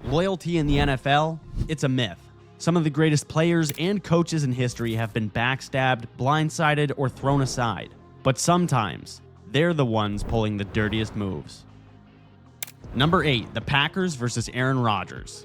Loyalty in the NFL? It's a myth. Some of the greatest players and coaches in history have been backstabbed, blindsided, or thrown aside. But sometimes, they're the ones pulling the dirtiest moves. Number 8, the Packers versus Aaron Rodgers.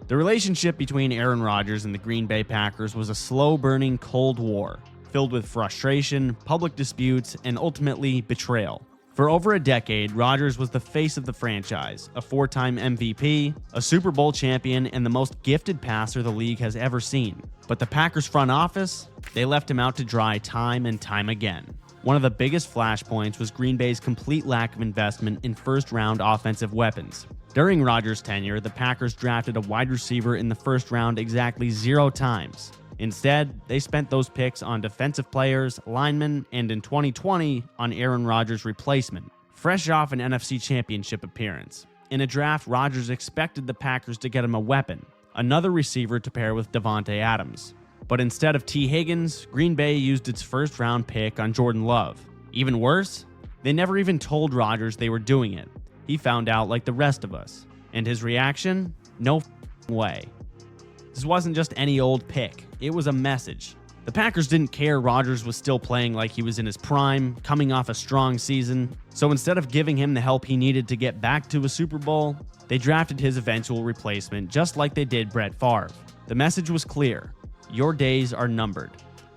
The relationship between Aaron Rodgers and the Green Bay Packers was a slow-burning Cold War, filled with frustration, public disputes, and ultimately betrayal. For over a decade, Rodgers was the face of the franchise, a 4-time MVP, a Super Bowl champion, and the most gifted passer the league has ever seen. But the Packers front office? They left him out to dry time and time again. One of the biggest flashpoints was Green Bay's complete lack of investment in first-round offensive weapons. During Rodgers' tenure, the Packers drafted a wide receiver in the first round exactly 0 times. Instead, they spent those picks on defensive players, linemen, and in 2020, on Aaron Rodgers' replacement, fresh off an NFC Championship appearance. In a draft, Rodgers expected the Packers to get him a weapon, another receiver to pair with Davante Adams. But instead of T. Higgins, Green Bay used its first-round pick on Jordan Love. Even worse, they never even told Rodgers they were doing it. He found out like the rest of us. And his reaction? No way. This wasn't just any old pick. It was a message. The Packers didn't care Rodgers was still playing like he was in his prime, coming off a strong season. So instead of giving him the help he needed to get back to a Super Bowl, they drafted his eventual replacement just like they did Brett Favre. The message was clear. Your days are numbered.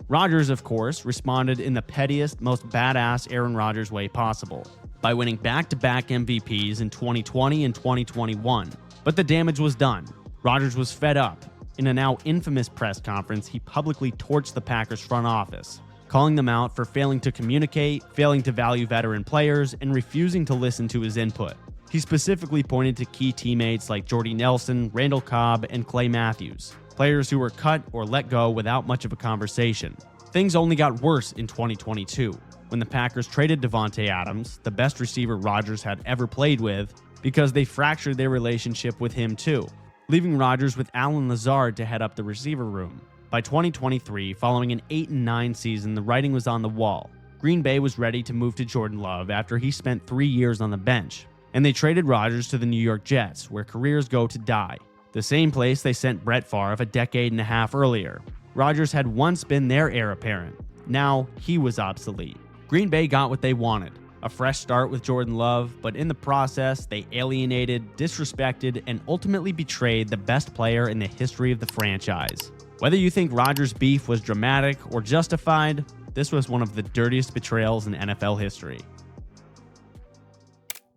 Rodgers, of course, responded in the pettiest, most badass Aaron Rodgers way possible, by winning back-to-back MVPs in 2020 and 2021. But the damage was done. Rodgers was fed up. In a now infamous press conference, he publicly torched the Packers front office, calling them out for failing to communicate, failing to value veteran players, and refusing to listen to his input. He specifically pointed to key teammates like Jordy Nelson, Randall Cobb, and Clay Matthews, players who were cut or let go without much of a conversation. Things only got worse in 2022, when the Packers traded Davante Adams, the best receiver Rodgers had ever played with, because they fractured their relationship with him too, leaving Rodgers with Allen Lazard to head up the receiver room. By 2023, following an 8-9 season, the writing was on the wall. Green Bay was ready to move to Jordan Love after he spent 3 years on the bench, and they traded Rodgers to the New York Jets, where careers go to die. The same place they sent Brett Favre a decade and a half earlier. Rodgers had once been their heir apparent. Now, he was obsolete. Green Bay got what they wanted. A fresh start with Jordan Love, but in the process, they alienated, disrespected, and ultimately betrayed the best player in the history of the franchise. Whether you think Rodgers' beef was dramatic or justified, this was one of the dirtiest betrayals in NFL history.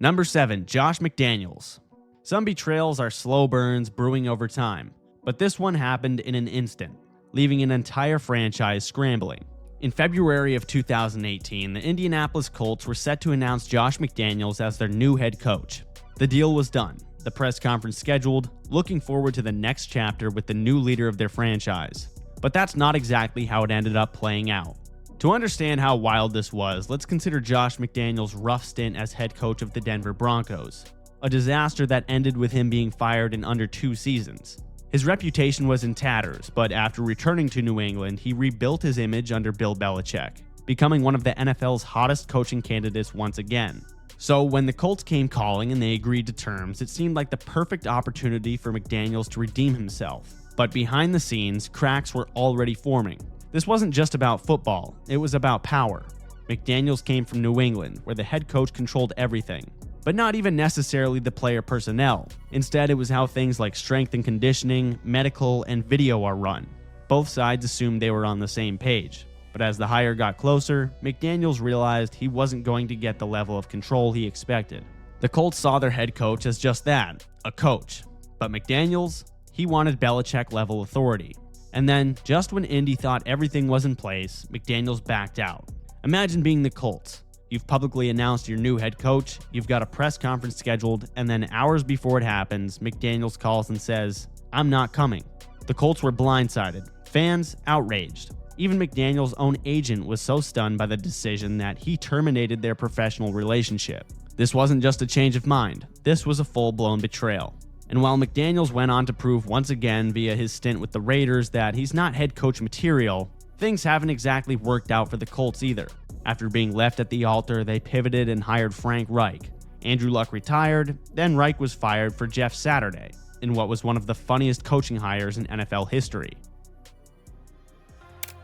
Number 7, Josh McDaniels. Some betrayals are slow burns brewing over time, but this one happened in an instant, leaving an entire franchise scrambling. In February of 2018, the Indianapolis Colts were set to announce Josh McDaniels as their new head coach. The deal was done, the press conference scheduled, looking forward to the next chapter with the new leader of their franchise. But that's not exactly how it ended up playing out. To understand how wild this was, let's consider Josh McDaniels' rough stint as head coach of the Denver Broncos, a disaster that ended with him being fired in under 2 seasons. His reputation was in tatters, but after returning to New England, he rebuilt his image under Bill Belichick, becoming one of the NFL's hottest coaching candidates once again. So when the Colts came calling and they agreed to terms, it seemed like the perfect opportunity for McDaniels to redeem himself. But behind the scenes, cracks were already forming. This wasn't just about football, it was about power. McDaniels came from New England, where the head coach controlled everything. But not even necessarily the player personnel. Instead, it was how things like strength and conditioning, medical, and video are run. Both sides assumed they were on the same page. But as the hire got closer, McDaniels realized he wasn't going to get the level of control he expected. The Colts saw their head coach as just that, a coach. But McDaniels, he wanted Belichick-level authority. And then, just when Indy thought everything was in place, McDaniels backed out. Imagine being the Colts. You've publicly announced your new head coach, you've got a press conference scheduled, and then hours before it happens, McDaniels calls and says, "I'm not coming." The Colts were blindsided, fans outraged. Even McDaniels' own agent was so stunned by the decision that he terminated their professional relationship. This wasn't just a change of mind, this was a full-blown betrayal. And while McDaniels went on to prove once again via his stint with the Raiders that he's not head coach material, things haven't exactly worked out for the Colts either. After being left at the altar, they pivoted and hired Frank Reich. Andrew Luck retired, then Reich was fired for Jeff Saturday. in what was one of the funniest coaching hires in NFL history.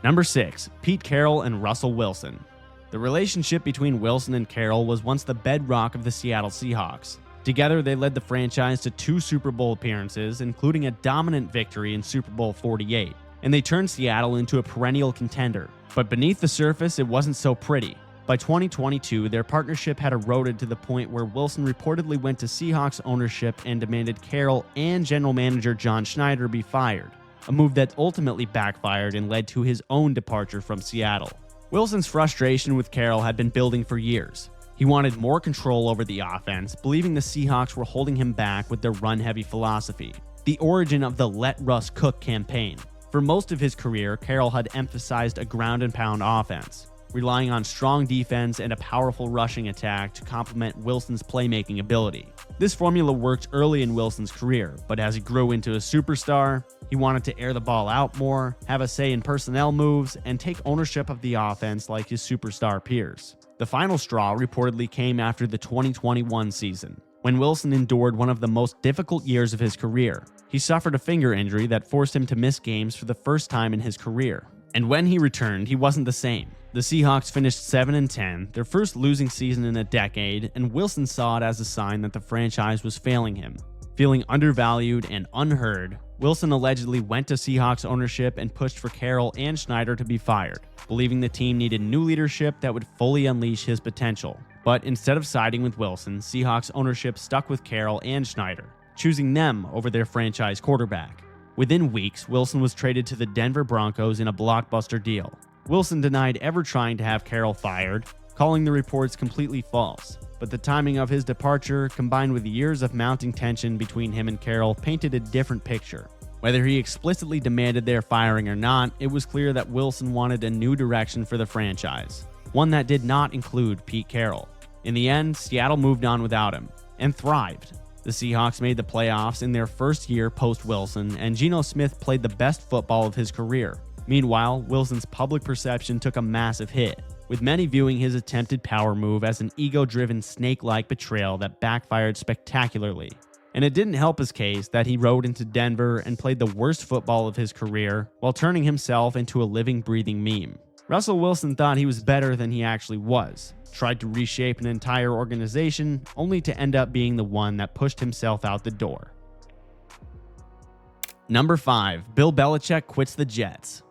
Number 6. Pete Carroll and Russell Wilson. The relationship between Wilson and Carroll was once the bedrock of the Seattle Seahawks. Together, they led the franchise to 2 Super Bowl appearances, including a dominant victory in Super Bowl 48, and they turned Seattle into a perennial contender. But beneath the surface, it wasn't so pretty. By 2022, their partnership had eroded to the point where Wilson reportedly went to Seahawks ownership and demanded Carroll and general manager John Schneider be fired, a move that ultimately backfired and led to his own departure from Seattle. Wilson's frustration with Carroll had been building for years. He wanted more control over the offense, believing the Seahawks were holding him back with their run-heavy philosophy, the origin of the Let Russ Cook campaign. For most of his career, Carroll had emphasized a ground-and-pound offense, relying on strong defense and a powerful rushing attack to complement Wilson's playmaking ability. This formula worked early in Wilson's career, but as he grew into a superstar, he wanted to air the ball out more, have a say in personnel moves, and take ownership of the offense like his superstar peers. The final straw reportedly came after the 2021 season, when Wilson endured one of the most difficult years of his career. He suffered a finger injury that forced him to miss games for the first time in his career. And when he returned, he wasn't the same. The Seahawks finished 7-10, their first losing season in a decade, and Wilson saw it as a sign that the franchise was failing him. Feeling undervalued and unheard, Wilson allegedly went to Seahawks ownership and pushed for Carroll and Schneider to be fired, believing the team needed new leadership that would fully unleash his potential. But instead of siding with Wilson, Seahawks ownership stuck with Carroll and Schneider, choosing them over their franchise quarterback. Within weeks, Wilson was traded to the Denver Broncos in a blockbuster deal. Wilson denied ever trying to have Carroll fired, calling the reports completely false. But the timing of his departure, combined with years of mounting tension between him and Carroll, painted a different picture. Whether he explicitly demanded their firing or not, it was clear that Wilson wanted a new direction for the franchise, one that did not include Pete Carroll. In the end, Seattle moved on without him, and thrived. The Seahawks made the playoffs in their first year post-Wilson, and Geno Smith played the best football of his career. Meanwhile, Wilson's public perception took a massive hit, with many viewing his attempted power move as an ego-driven snake-like betrayal that backfired spectacularly. And it didn't help his case that he rode into Denver and played the worst football of his career while turning himself into a living, breathing meme. Russell Wilson thought he was better than he actually was, tried to reshape an entire organization, only to end up being the one that pushed himself out the door. Number 5. Bill Belichick quits the Jets.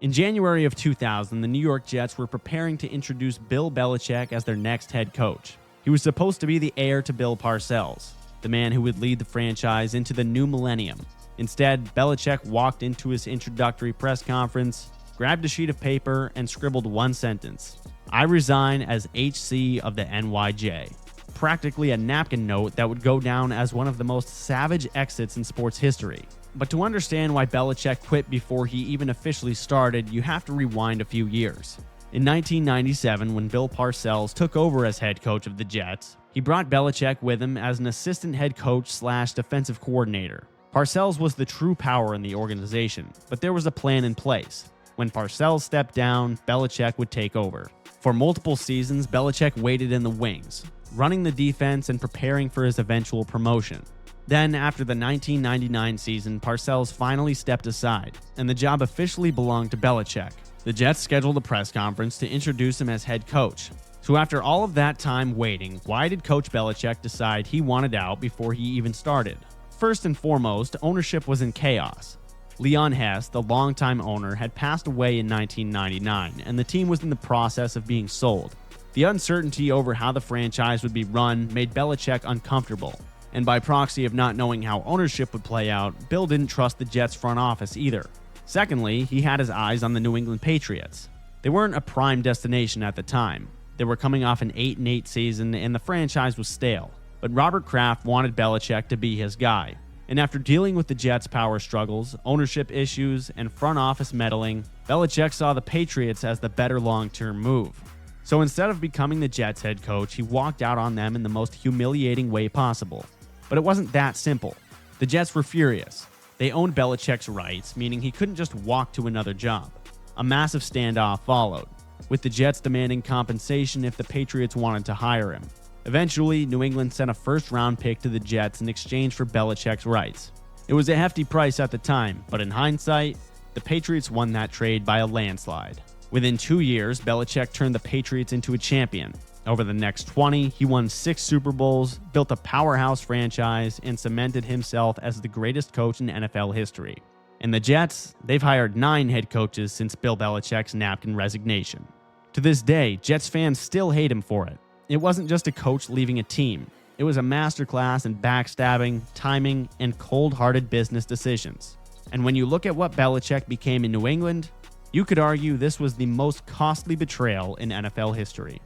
In January of 2000, the New York Jets were preparing to introduce Bill Belichick as their next head coach. He was supposed to be the heir to Bill Parcells, the man who would lead the franchise into the new millennium. Instead, Belichick walked into his introductory press conference, grabbed a sheet of paper, and scribbled one sentence: "I resign as HC of the NYJ." Practically a napkin note that would go down as one of the most savage exits in sports history. But to understand why Belichick quit before he even officially started, you have to rewind a few years. In 1997, when Bill Parcells took over as head coach of the Jets, he brought Belichick with him as an assistant head coach / defensive coordinator. Parcells was the true power in the organization, but there was a plan in place. When Parcells stepped down, Belichick would take over. For multiple seasons, Belichick waited in the wings, running the defense and preparing for his eventual promotion. Then, after the 1999 season, Parcells finally stepped aside, and the job officially belonged to Belichick. The Jets scheduled a press conference to introduce him as head coach. So after all of that time waiting, why did Coach Belichick decide he wanted out before he even started? First and foremost, ownership was in chaos. Leon Hess, the longtime owner, had passed away in 1999, and the team was in the process of being sold. The uncertainty over how the franchise would be run made Belichick uncomfortable. And by proxy of not knowing how ownership would play out, Bill didn't trust the Jets front office either. Secondly, he had his eyes on the New England Patriots. They weren't a prime destination at the time. They were coming off an 8-8 season and the franchise was stale. But Robert Kraft wanted Belichick to be his guy. And after dealing with the Jets' power struggles, ownership issues, and front office meddling, Belichick saw the Patriots as the better long-term move. So instead of becoming the Jets' head coach, he walked out on them in the most humiliating way possible. But it wasn't that simple. The Jets were furious. They owned Belichick's rights, meaning he couldn't just walk to another job. A massive standoff followed, with the Jets demanding compensation if the Patriots wanted to hire him. Eventually, New England sent a first-round pick to the Jets in exchange for Belichick's rights. It was a hefty price at the time, but in hindsight, the Patriots won that trade by a landslide. Within 2 years, Belichick turned the Patriots into a champion. Over the next 20, he won 6 Super Bowls, built a powerhouse franchise, and cemented himself as the greatest coach in NFL history. And the Jets, they've hired 9 head coaches since Bill Belichick's napkin resignation. To this day, Jets fans still hate him for it. It wasn't just a coach leaving a team. It was a masterclass in backstabbing, timing, and cold-hearted business decisions. And when you look at what Belichick became in New England, you could argue this was the most costly betrayal in NFL history.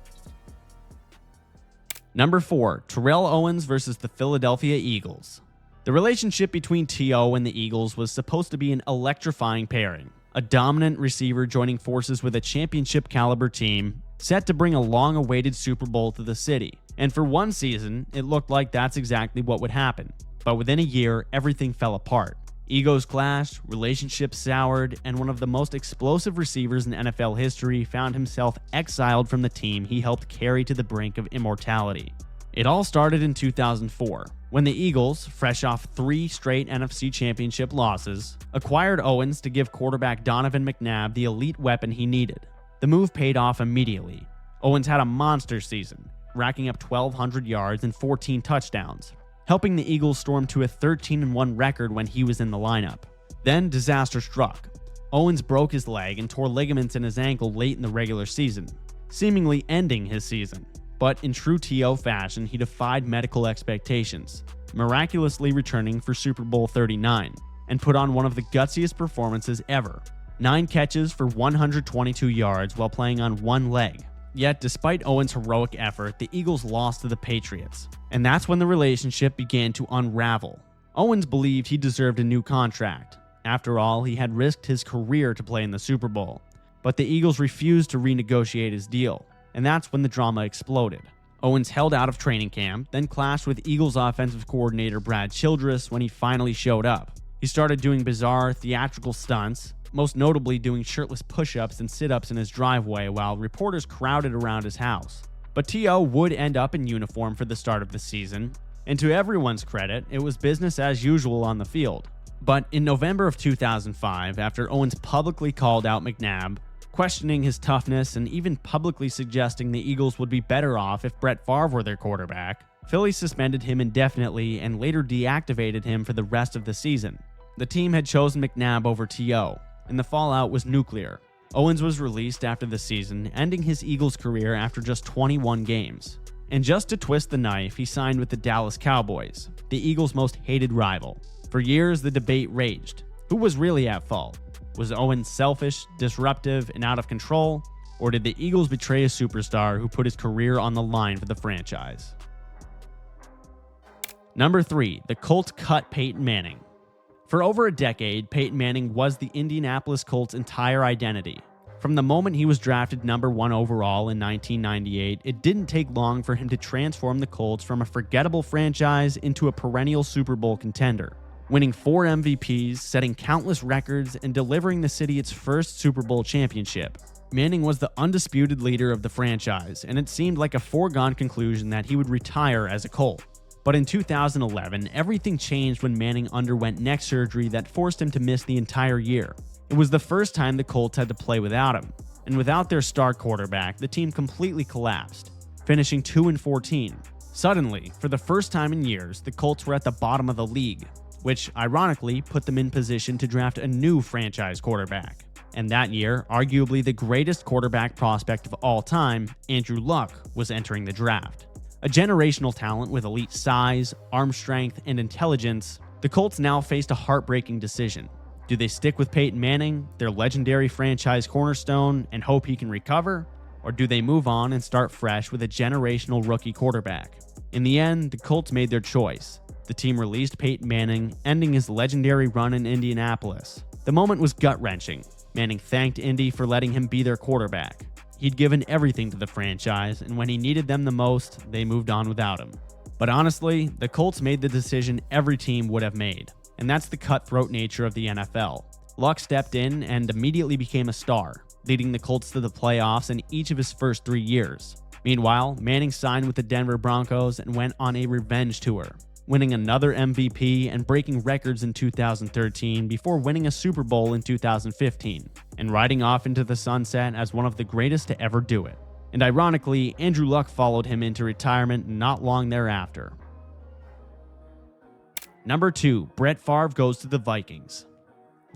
Number 4, Terrell Owens versus the Philadelphia Eagles. The relationship between T.O. and the Eagles was supposed to be an electrifying pairing, a dominant receiver joining forces with a championship-caliber team set to bring a long-awaited Super Bowl to the city. And for one season, it looked like that's exactly what would happen. But within a year, everything fell apart. Egos clashed, relationships soured, and one of the most explosive receivers in NFL history found himself exiled from the team he helped carry to the brink of immortality. It all started in 2004, when the Eagles, fresh off 3 straight NFC Championship losses, acquired Owens to give quarterback Donovan McNabb the elite weapon he needed. The move paid off immediately. Owens had a monster season, racking up 1,200 yards and 14 touchdowns, helping the Eagles storm to a 13-1 record when he was in the lineup. Then disaster struck. Owens broke his leg and tore ligaments in his ankle late in the regular season, seemingly ending his season. But in true T.O. fashion, he defied medical expectations, miraculously returning for Super Bowl 39, and put on one of the gutsiest performances ever. 9 catches for 122 yards while playing on one leg. Yet, despite Owens' heroic effort, the Eagles lost to the Patriots, and that's when the relationship began to unravel. Owens believed he deserved a new contract. After all, he had risked his career to play in the Super Bowl, but the Eagles refused to renegotiate his deal, and that's when the drama exploded. Owens held out of training camp, then clashed with Eagles offensive coordinator Brad Childress when he finally showed up. He started doing bizarre, theatrical stunts, most notably doing shirtless push-ups and sit-ups in his driveway while reporters crowded around his house. But T.O. would end up in uniform for the start of the season, and to everyone's credit, it was business as usual on the field. But in November of 2005, after Owens publicly called out McNabb, questioning his toughness and even publicly suggesting the Eagles would be better off if Brett Favre were their quarterback, Philly suspended him indefinitely and later deactivated him for the rest of the season. The team had chosen McNabb over T.O., and the fallout was nuclear. Owens was released after the season, ending his Eagles career after just 21 games. And just to twist the knife, he signed with the Dallas Cowboys, the Eagles' most hated rival. For years, the debate raged. Who was really at fault? Was Owens selfish, disruptive, and out of control? Or did the Eagles betray a superstar who put his career on the line for the franchise? Number 3, the Colts cut Peyton Manning. For over a decade, Peyton Manning was the Indianapolis Colts' entire identity. From the moment he was drafted number 1 overall in 1998, it didn't take long for him to transform the Colts from a forgettable franchise into a perennial Super Bowl contender, winning 4 MVPs, setting countless records, and delivering the city its first Super Bowl championship. Manning was the undisputed leader of the franchise, and it seemed like a foregone conclusion that he would retire as a Colt. But in 2011, everything changed when Manning underwent neck surgery that forced him to miss the entire year. It was the first time the Colts had to play without him, and without their star quarterback, the team completely collapsed, finishing 2-14. Suddenly, for the first time in years, the Colts were at the bottom of the league, which ironically put them in position to draft a new franchise quarterback. And that year, arguably the greatest quarterback prospect of all time, Andrew Luck, was entering the draft. A generational talent with elite size, arm strength, and intelligence, the Colts now faced a heartbreaking decision. Do they stick with Peyton Manning, their legendary franchise cornerstone, and hope he can recover? Or do they move on and start fresh with a generational rookie quarterback? In the end, the Colts made their choice. The team released Peyton Manning, ending his legendary run in Indianapolis. The moment was gut-wrenching. Manning thanked Indy for letting him be their quarterback. He'd given everything to the franchise, and when he needed them the most, they moved on without him. But honestly, the Colts made the decision every team would have made, and that's the cutthroat nature of the NFL. Luck stepped in and immediately became a star, leading the Colts to the playoffs in each of his first 3 years. Meanwhile, Manning signed with the Denver Broncos and went on a revenge tour. winning another MVP and breaking records in 2013 before winning a Super Bowl in 2015, and riding off into the sunset as one of the greatest to ever do it. And ironically, Andrew Luck followed him into retirement not long thereafter. Number 2, Brett Favre goes to the Vikings.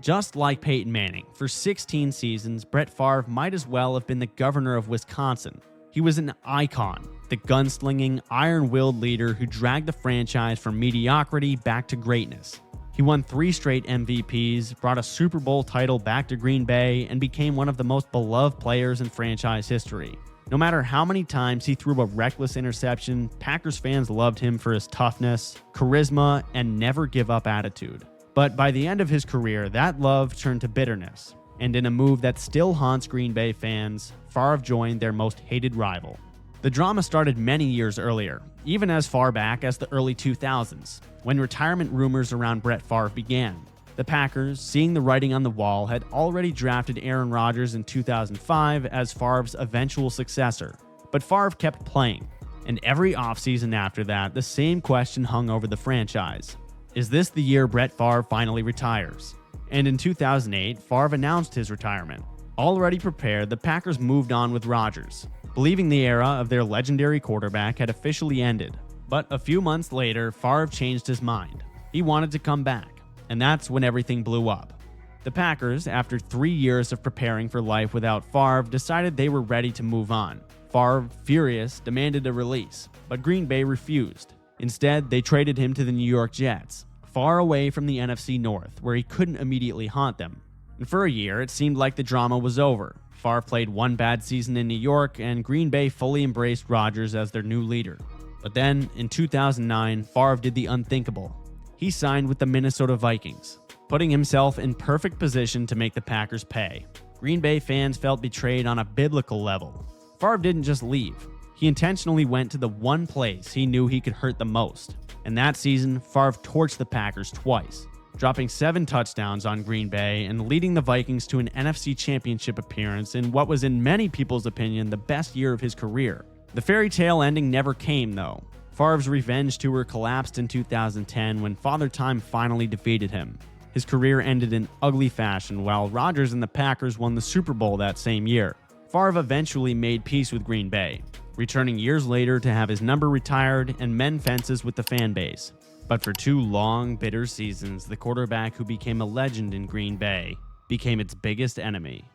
Just like Peyton Manning, for 16 seasons, Brett Favre might as well have been the governor of Wisconsin. He was an icon, the gunslinging, iron-willed leader who dragged the franchise from mediocrity back to greatness. He won 3 straight MVPs, brought a Super Bowl title back to Green Bay, and became one of the most beloved players in franchise history. No matter how many times he threw a reckless interception, Packers fans loved him for his toughness, charisma, and never-give-up attitude. But by the end of his career, that love turned to bitterness, and in a move that still haunts Green Bay fans, Favre joined their most hated rival. The drama started many years earlier, even as far back as the early 2000s, when retirement rumors around Brett Favre began. The Packers, seeing the writing on the wall, had already drafted Aaron Rodgers in 2005 as Favre's eventual successor, but Favre kept playing, and every offseason after that, the same question hung over the franchise. Is this the year Brett Favre finally retires? And in 2008, Favre announced his retirement. Already prepared, the Packers moved on with Rodgers, believing the era of their legendary quarterback had officially ended. But a few months later, Favre changed his mind. He wanted to come back. And that's when everything blew up. The Packers, after 3 years of preparing for life without Favre, decided they were ready to move on. Favre, furious, demanded a release, but Green Bay refused. Instead, they traded him to the New York Jets, far away from the NFC North, where he couldn't immediately haunt them. And for a year, it seemed like the drama was over. Favre played one bad season in New York, and Green Bay fully embraced Rodgers as their new leader. But then, in 2009, Favre did the unthinkable. He signed with the Minnesota Vikings, putting himself in perfect position to make the Packers pay. Green Bay fans felt betrayed on a biblical level. Favre didn't just leave. He intentionally went to the one place he knew he could hurt the most. And that season, Favre torched the Packers twice, dropping 7 touchdowns on Green Bay and leading the Vikings to an NFC Championship appearance in what was in many people's opinion the best year of his career. The fairy tale ending never came, though. Favre's revenge tour collapsed in 2010 when Father Time finally defeated him. His career ended in ugly fashion while Rodgers and the Packers won the Super Bowl that same year. Favre eventually made peace with Green Bay, returning years later to have his number retired and mend fences with the fan base. But for 2 long, bitter seasons, the quarterback who became a legend in Green Bay became its biggest enemy.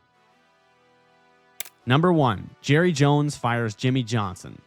Number 1, Jerry Jones fires Jimmy Johnson.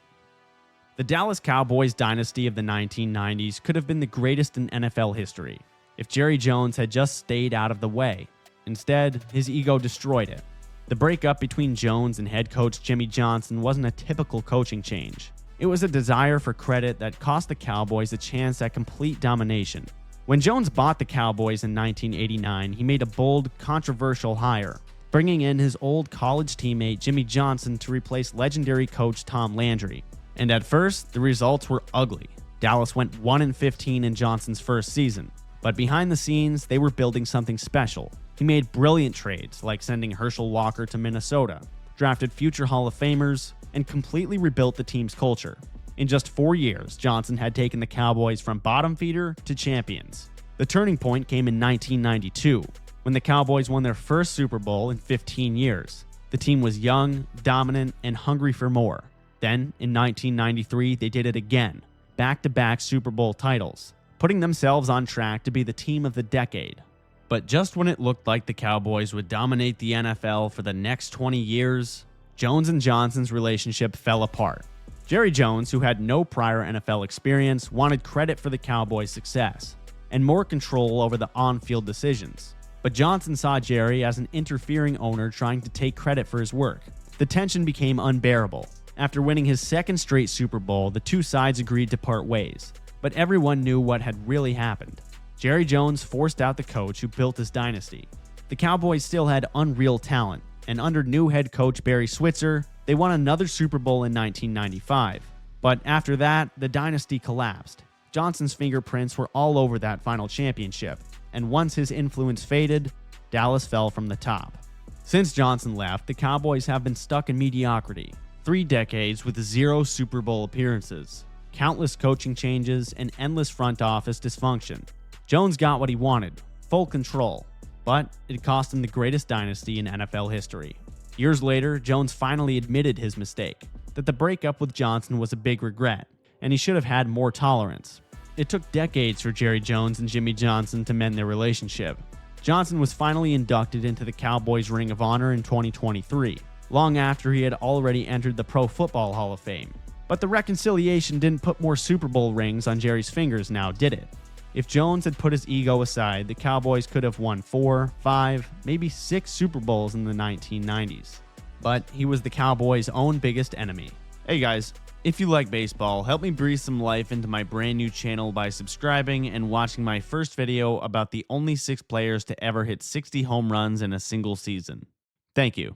The Dallas Cowboys dynasty of the 1990s could have been the greatest in NFL history if Jerry Jones had just stayed out of the way. Instead, his ego destroyed it. The breakup between Jones and head coach Jimmy Johnson wasn't a typical coaching change. It was a desire for credit that cost the Cowboys a chance at complete domination. When Jones bought the Cowboys in 1989, he made a bold, controversial hire, bringing in his old college teammate Jimmy Johnson to replace legendary coach Tom Landry. And at first, the results were ugly. Dallas went 1-15 in Johnson's first season. But behind the scenes, they were building something special. He made brilliant trades like sending Herschel Walker to Minnesota, drafted future Hall of Famers, and completely rebuilt the team's culture. In just 4 years, Johnson had taken the Cowboys from bottom feeder to champions. The turning point came in 1992, when the Cowboys won their first Super Bowl in 15 years. The team was young, dominant, and hungry for more. Then, in 1993, they did it again, back-to-back Super Bowl titles, putting themselves on track to be the team of the decade. But just when it looked like the Cowboys would dominate the NFL for the next 20 years, Jones and Johnson's relationship fell apart. Jerry Jones, who had no prior NFL experience, wanted credit for the Cowboys' success and more control over the on-field decisions. But Johnson saw Jerry as an interfering owner trying to take credit for his work. The tension became unbearable. After winning his second straight Super Bowl, the two sides agreed to part ways. But everyone knew what had really happened. Jerry Jones forced out the coach who built his dynasty. The Cowboys still had unreal talent, and under new head coach Barry Switzer, they won another Super Bowl in 1995. But after that, the dynasty collapsed. Johnson's fingerprints were all over that final championship, and once his influence faded, Dallas fell from the top. Since Johnson left, the Cowboys have been stuck in mediocrity. 3 decades with 0 Super Bowl appearances. countless coaching changes, and endless front office dysfunction. Jones got what he wanted, full control, but it cost him the greatest dynasty in NFL history. Years later, Jones finally admitted his mistake, that the breakup with Johnson was a big regret, and he should have had more tolerance. It took decades for Jerry Jones and Jimmy Johnson to mend their relationship. Johnson was finally inducted into the Cowboys Ring of Honor in 2023, long after he had already entered the Pro Football Hall of Fame. But the reconciliation didn't put more Super Bowl rings on Jerry's fingers now, did it? If Jones had put his ego aside, the Cowboys could have won 4, 5, maybe 6 Super Bowls in the 1990s. But he was the Cowboys' own biggest enemy. Hey guys, if you like baseball, help me breathe some life into my brand new channel by subscribing and watching my first video about the only 6 players to ever hit 60 home runs in a single season. Thank you.